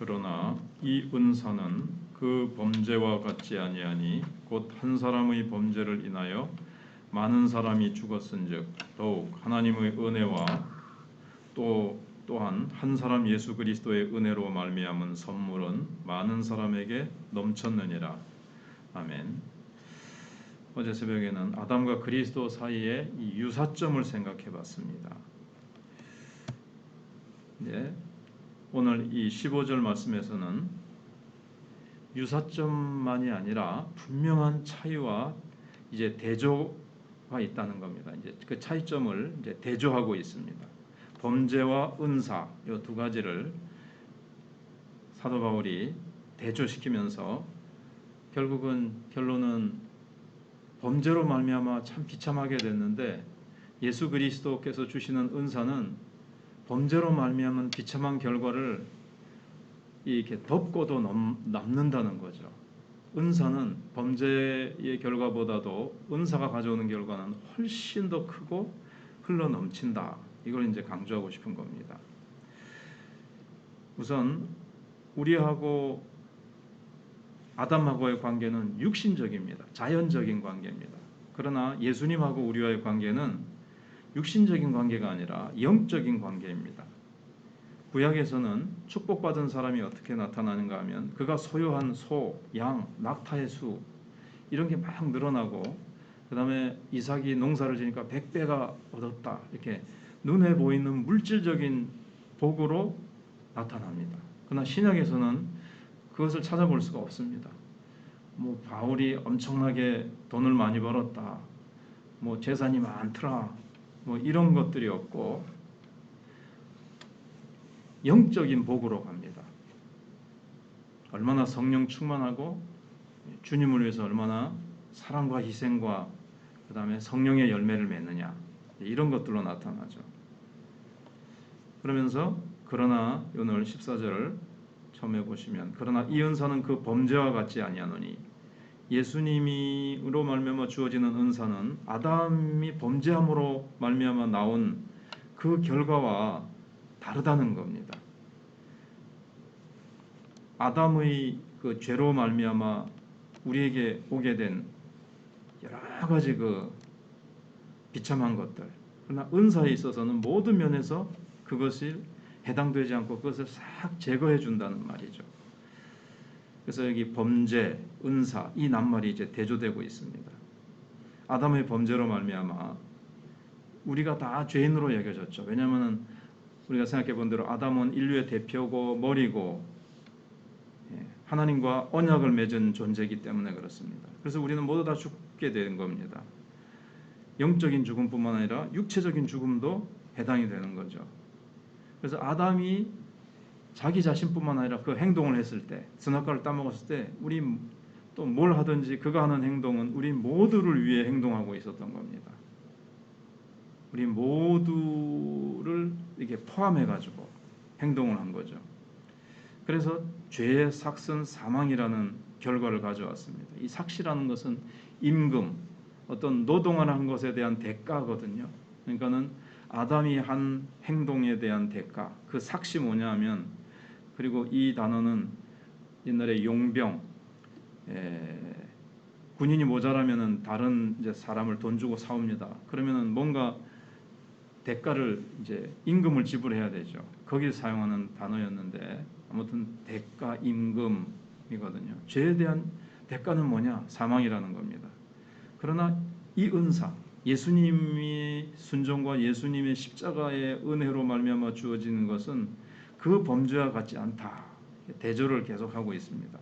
그러나 이 은사는 그 범죄와 같지 아니하니 곧 한 사람의 범죄를 인하여 많은 사람이 죽었은즉 더욱 하나님의 은혜와 또한 한 사람 예수 그리스도의 은혜로 말미암은 선물은 많은 사람에게 넘쳤느니라. 아멘. 어제 새벽에는 아담과 그리스도 사이의 이 유사점을 생각해 봤습니다. 네, 오늘 이 15절 말씀에서는 유사점만이 아니라 분명한 차이와 이제 대조가 있다는 겁니다. 이제 그 차이점을 이제 대조하고 있습니다. 범죄와 은사 이 두 가지를 사도 바울이 대조시키면서 결론은 범죄로 말미암아 참 비참하게 됐는데 예수 그리스도께서 주시는 은사는 범죄로 말미암은 비참한 결과를 이렇게 덮고도 남는다는 거죠. 은사는 범죄의 결과보다도 은사가 가져오는 결과는 훨씬 더 크고 흘러 넘친다. 이걸 이제 강조하고 싶은 겁니다. 우선 우리하고 아담하고의 관계는 육신적입니다. 자연적인 관계입니다. 그러나 예수님하고 우리와의 관계는 육신적인 관계가 아니라 영적인 관계입니다. 구약에서는 축복받은 사람이 어떻게 나타나는가 하면 그가 소유한 소, 양, 낙타의 수 이런 게 막 늘어나고 그 다음에 이삭이 농사를 지니까 100배가 얻었다. 이렇게 눈에 보이는 물질적인 복으로 나타납니다. 그러나 신약에서는 그것을 찾아볼 수가 없습니다. 뭐 바울이 엄청나게 돈을 많이 벌었다. 뭐 재산이 많더라. 뭐 이런 것들이 없고 영적인 복으로 갑니다. 얼마나 성령 충만하고 주님을 위해서 얼마나 사랑과 희생과 그 다음에 성령의 열매를 맺느냐 이런 것들로 나타나죠. 그러면서 그러나 오늘 14절을 처음에 보시면 그러나 이 은사는 그 범죄와 같지 아니하노니 예수님으로 말미암아 주어지는 은사는 아담이 범죄함으로 말미암아 나온 그 결과와 다르다는 겁니다. 아담의 그 죄로 말미암아 우리에게 오게 된 여러 가지 그 비참한 것들, 그러나 은사에 있어서는 모든 면에서 그것이 해당되지 않고 그것을 싹 제거해 준다는 말이죠. 그래서 여기 범죄, 은사 이 낱말이 이제 대조되고 있습니다. 아담의 범죄로 말미암아 우리가 다 죄인으로 여겨졌죠. 왜냐하면 우리가 생각해 본 대로 아담은 인류의 대표고 머리고 하나님과 언약을 맺은 존재이기 때문에 그렇습니다. 그래서 우리는 모두 다 죽게 된 겁니다. 영적인 죽음뿐만 아니라 육체적인 죽음도 해당이 되는 거죠. 그래서 아담이 자기 자신뿐만 아니라 그 행동을 했을 때, 선악과를 따먹었을 때 우리 또 뭘 하든지 그가 하는 행동은 우리 모두를 위해 행동하고 있었던 겁니다. 우리 모두를 이렇게 포함해 가지고 행동을 한 거죠. 그래서 죄의 삭은 사망이라는 결과를 가져왔습니다. 이 삭시라는 것은 임금, 어떤 노동을 한 것에 대한 대가거든요. 그러니까는 아담이 한 행동에 대한 대가, 그 삭시 뭐냐 하면, 그리고 이 단어는 옛날에 용병, 군인이 모자라면은 다른 이제 사람을 돈 주고 사옵니다. 그러면은 뭔가 대가를 이제 임금을 지불해야 되죠. 거기에 사용하는 단어였는데 아무튼 대가 임금이거든요. 죄에 대한 대가는 뭐냐? 사망이라는 겁니다. 그러나 이 은사, 예수님의 순종과 예수님의 십자가의 은혜로 말미암아 주어지는 것은 그 범죄와 같지 않다. 대조를 계속하고 있습니다.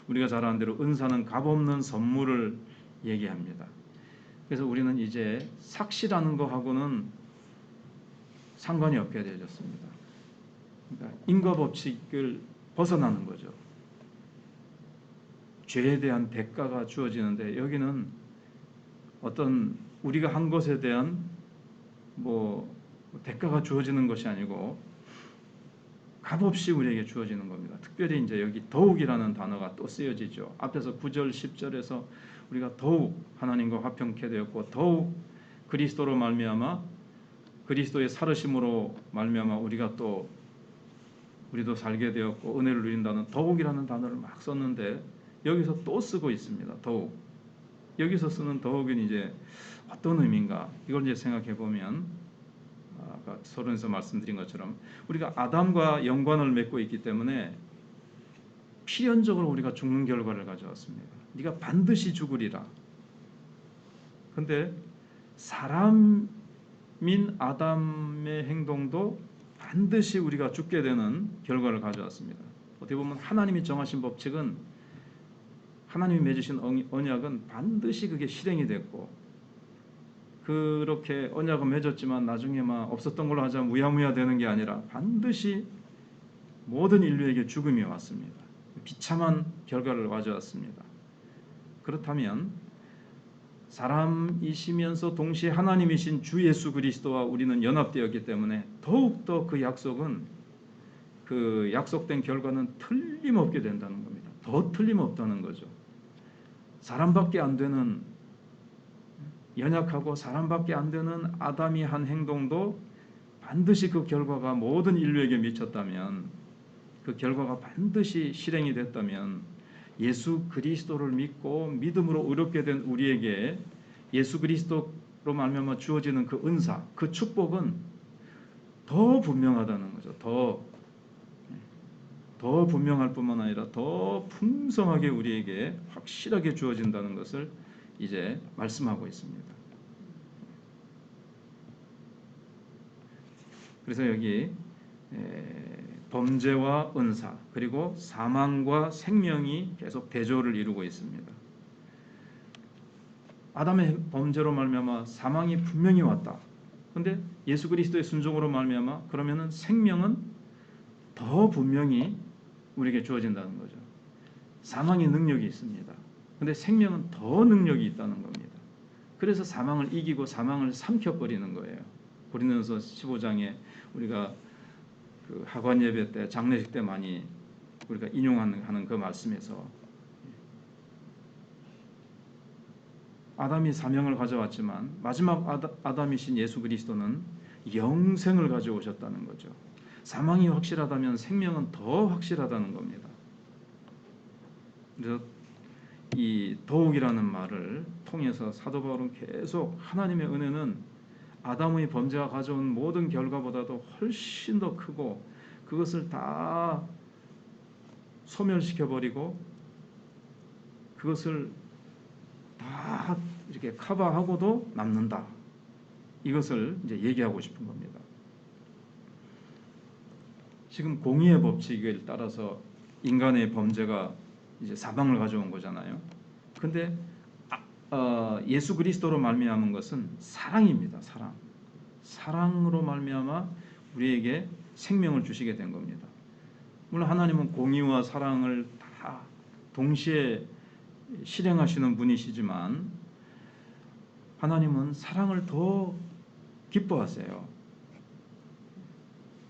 우리가 잘 아는 대로 은사는 값없는 선물을 얘기합니다. 그래서 우리는 이제 삭시라는 거하고는 상관이 없게 되어졌습니다. 그러니까 인과법칙을 벗어나는 거죠. 죄에 대한 대가가 주어지는데 여기는 어떤 우리가 한 것에 대한 뭐 대가가 주어지는 것이 아니고 값없이 우리에게 주어지는 겁니다. 특별히 이제 여기 더욱이라는 단어가 또 쓰여지죠. 앞에서 9절, 10절에서 우리가 더욱 하나님과 화평케 되었고 더욱 그리스도로 말미암아 그리스도의 살으심으로 말미암아 우리가 또 우리도 살게 되었고 은혜를 누린다는 더욱이라는 단어를 막 썼는데 여기서 또 쓰고 있습니다. 더욱. 여기서 쓰는 더욱은 이제 어떤 의미인가? 이걸 이제 생각해 보면 아까 서론에서 말씀드린 것처럼 우리가 아담과 연관을 맺고 있기 때문에 필연적으로 우리가 죽는 결과를 가져왔습니다. 네가 반드시 죽으리라. 근데 사람인 아담의 행동도 반드시 우리가 죽게 되는 결과를 가져왔습니다. 어떻게 보면 하나님이 정하신 법칙은, 하나님이 맺으신 언약은 반드시 그게 실행이 됐고, 그렇게 언약은 맺었지만 나중에 막 없었던 걸로 하자 무야무야 되는 게 아니라 반드시 모든 인류에게 죽음이 왔습니다. 비참한 결과를 가져왔습니다. 그렇다면 사람이시면서 동시에 하나님이신 주 예수 그리스도와 우리는 연합되었기 때문에 더욱더 그 약속은, 그 약속된 결과는 틀림없게 된다는 겁니다. 더 틀림없다는 거죠. 사람밖에 안 되는, 연약하고 사람밖에 안 되는 아담이 한 행동도 반드시 그 결과가 모든 인류에게 미쳤다면, 그 결과가 반드시 실행이 됐다면 예수 그리스도를 믿고 믿음으로 의롭게 된 우리에게 예수 그리스도로 말미암아 주어지는 그 은사, 그 축복은 더 분명하다는 거죠. 더 분명할 뿐만 아니라 더 풍성하게 우리에게 확실하게 주어진다는 것을 이제 말씀하고 있습니다. 그래서 여기 범죄와 은사, 그리고 사망과 생명이 계속 대조를 이루고 있습니다. 아담의 범죄로 말미암아 사망이 분명히 왔다. 그런데 예수 그리스도의 순종으로 말미암아 그러면은 생명은 더 분명히 우리에게 주어진다는 거죠. 사망의 능력이 있습니다. 그런데 생명은 더 능력이 있다는 겁니다. 그래서 사망을 이기고 사망을 삼켜버리는 거예요. 고린도전서 15장에 우리가 그 하관 예배 때, 장례식 때 많이 우리가 인용하는 그 말씀에서 아담이 사명을 가져왔지만 마지막 아담이신 예수 그리스도는 영생을 가져오셨다는 거죠. 사망이 확실하다면 생명은 더 확실하다는 겁니다. 그래서 이 더욱이라는 말을 통해서 사도 바울은 계속 하나님의 은혜는 아담의 범죄가 가져온 모든 결과보다도 훨씬 더 크고 그것을 다 소멸시켜버리고 그것을 다 이렇게 커버하고도 남는다. 이것을 이제 얘기하고 싶은 겁니다. 지금 공의의 법칙을 따라서 인간의 범죄가 이제 사망을 가져온 거잖아요. 근데 예수 그리스도로 말미암은 것은 사랑입니다. 사랑으로 말미암아 우리에게 생명을 주시게 된 겁니다. 물론 하나님은 공의와 사랑을 다 동시에 실행하시는 분이시지만 하나님은 사랑을 더 기뻐하세요.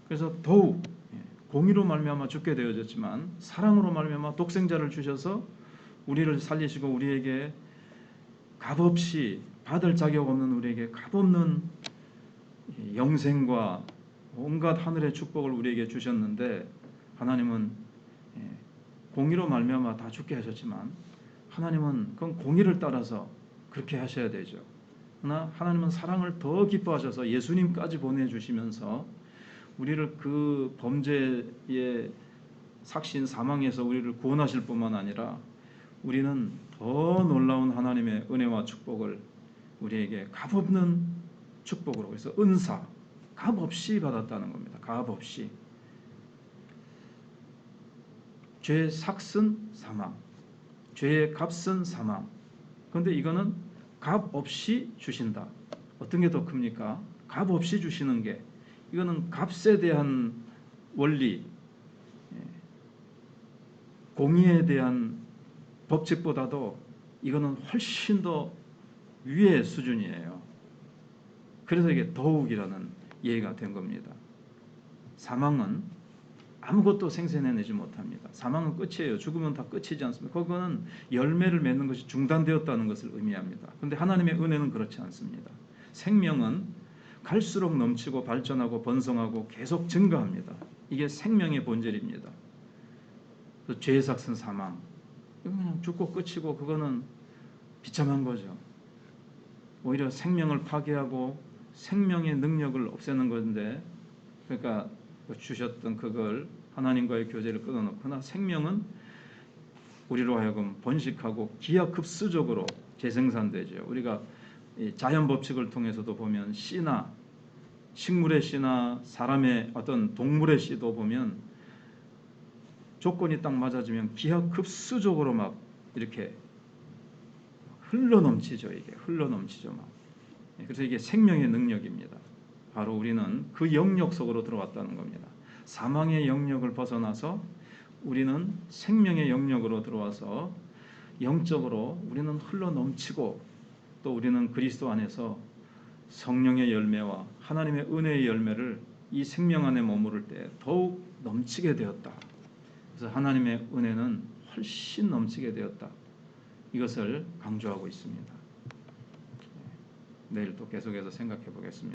그래서 더욱 공의로 말미암아 죽게 되어졌지만 사랑으로 말미암아 독생자를 주셔서 우리를 살리시고 우리에게 값없이, 받을 자격 없는 우리에게 값없는 영생과 온갖 하늘의 축복을 우리에게 주셨는데 하나님은 공의로 말미암아 다 죽게 하셨지만 하나님은 그건 공의를 따라서 그렇게 하셔야 되죠. 그러나 하나님은 사랑을 더 기뻐하셔서 예수님까지 보내주시면서 우리를 그 범죄의 삭신 사망에서 우리를 구원하실 뿐만 아니라 우리는 더 놀라운 하나님의 은혜와 축복을 우리에게 값없는 축복으로, 그래서 은사, 값없이 받았다는 겁니다. 값없이. 죄의 삭은 사망, 죄의 값은 사망. 그런데 이거는 값없이 주신다. 어떤 게 더 큽니까? 값없이 주시는 게, 이거는 값에 대한 원리, 공의에 대한 법칙보다도 이거는 훨씬 더 위의 수준이에요. 그래서 이게 더욱이라는 예가 된 겁니다. 사망은 아무것도 생산해내지 못합니다. 사망은 끝이에요. 죽으면 다 끝이지 않습니까? 그거는 열매를 맺는 것이 중단되었다는 것을 의미합니다. 그런데 하나님의 은혜는 그렇지 않습니다. 생명은 갈수록 넘치고 발전하고 번성하고 계속 증가합니다. 이게 생명의 본질입니다. 죄의 삭은 사망. 이거 그냥 죽고 끝이고 그거는 비참한 거죠. 오히려 생명을 파괴하고 생명의 능력을 없애는 건데, 그러니까 주셨던 그걸 하나님과의 교제를 끊어놓거나 생명은 우리로 하여금 번식하고 기하급수적으로 재생산되죠. 우리가 자연 법칙을 통해서도 보면 씨나 식물의 씨나 사람의 어떤 동물의 씨도 보면 조건이 딱 맞아지면 기하급수적으로 막 이렇게 흘러넘치죠. 이게 흘러넘치죠. 막. 그래서 이게 생명의 능력입니다. 바로 우리는 그 영역 속으로 들어왔다는 겁니다. 사망의 영역을 벗어나서 우리는 생명의 영역으로 들어와서 영적으로 우리는 흘러넘치고, 또 우리는 그리스도 안에서 성령의 열매와 하나님의 은혜의 열매를 이 생명 안에 머무를 때 더욱 넘치게 되었다. 그래서 하나님의 은혜는 훨씬 넘치게 되었다. 이것을 강조하고 있습니다. 내일 또 계속해서 생각해 보겠습니다.